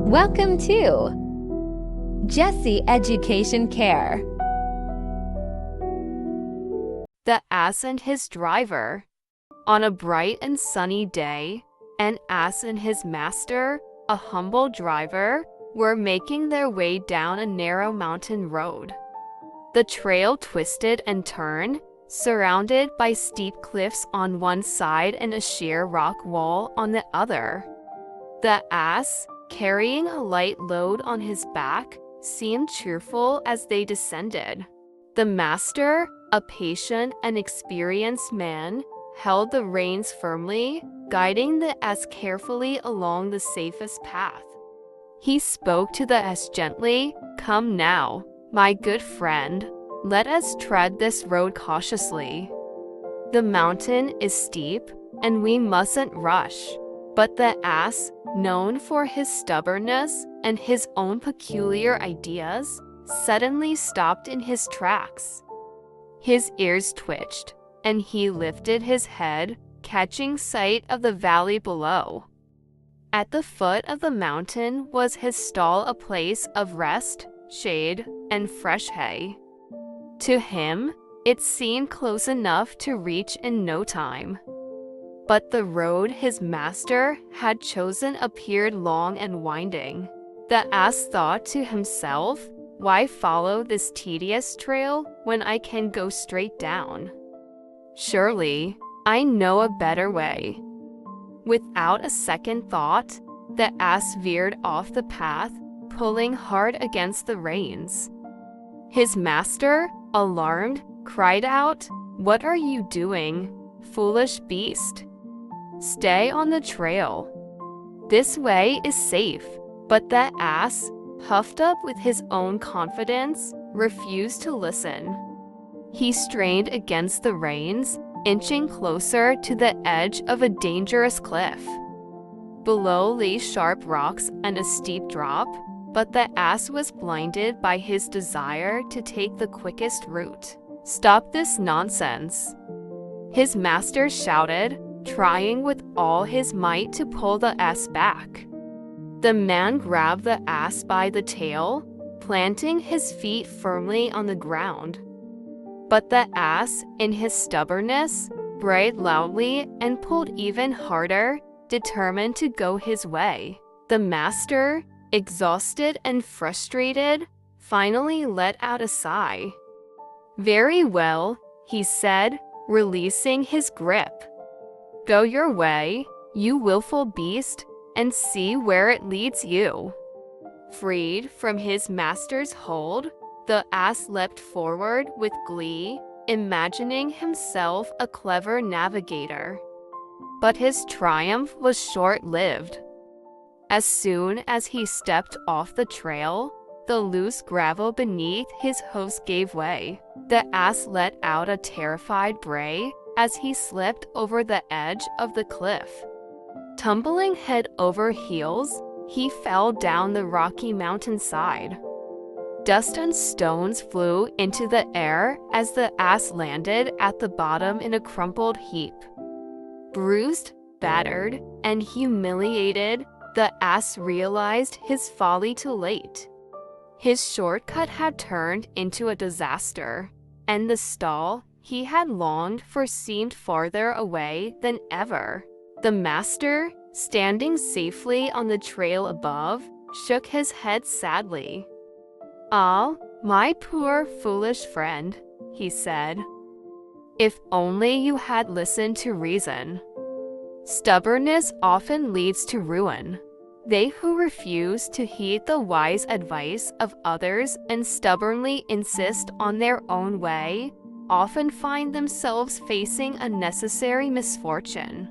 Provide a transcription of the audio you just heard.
Welcome to Jesse Education Care. The Ass and His Driver. On a bright and sunny day, an ass and his master, a humble driver, were making their way down a narrow mountain road. The trail twisted and turned, surrounded by steep cliffs on one side and a sheer rock wall on the other. The ass, carrying a light load on his back, seemed cheerful as they descended. The master, a patient and experienced man, held the reins firmly, guiding the ass carefully along the safest path. He spoke to the ass gently, "Come now, my good friend, let us tread this road cautiously. The mountain is steep, and we mustn't rush." But the ass, known for his stubbornness and his own peculiar ideas, suddenly stopped in his tracks. His ears twitched, and he lifted his head, catching sight of the valley below. At the foot of the mountain was his stall, a place of rest, shade, and fresh hay. To him, it seemed close enough to reach in no time. But the road his master had chosen appeared long and winding. The ass thought to himself, "Why follow this tedious trail when I can go straight down? Surely, I know a better way." Without a second thought, the ass veered off the path, pulling hard against the reins. His master, alarmed, cried out, "What are you doing, foolish beast? Stay on the trail. This way is safe." But the ass, puffed up with his own confidence, refused to listen. He strained against the reins, inching closer to the edge of a dangerous cliff. Below lay sharp rocks and a steep drop, but the ass was blinded by his desire to take the quickest route. "Stop this nonsense!" his master shouted, trying with all his might to pull the ass back. The man grabbed the ass by the tail, planting his feet firmly on the ground. But the ass, in his stubbornness, brayed loudly and pulled even harder, determined to go his way. The master, exhausted and frustrated, finally let out a sigh. "Very well," he said, releasing his grip. "Go your way, you willful beast, and see where it leads you." Freed from his master's hold, the ass leapt forward with glee, imagining himself a clever navigator. But his triumph was short-lived. As soon as he stepped off the trail, the loose gravel beneath his hoofs gave way. The ass let out a terrified bray as he slipped over the edge of the cliff. Tumbling head over heels, he fell down the rocky mountainside. Dust and stones flew into the air as the ass landed at the bottom in a crumpled heap. Bruised, battered, and humiliated, the ass realized his folly too late. His shortcut had turned into a disaster, and the stall he had longed for seemed farther away than ever. The master, standing safely on the trail above, shook his head sadly. "Ah, my poor foolish friend," he said. "If only you had listened to reason. Stubbornness often leads to ruin. They who refuse to heed the wise advice of others and stubbornly insist on their own way often find themselves facing unnecessary misfortune."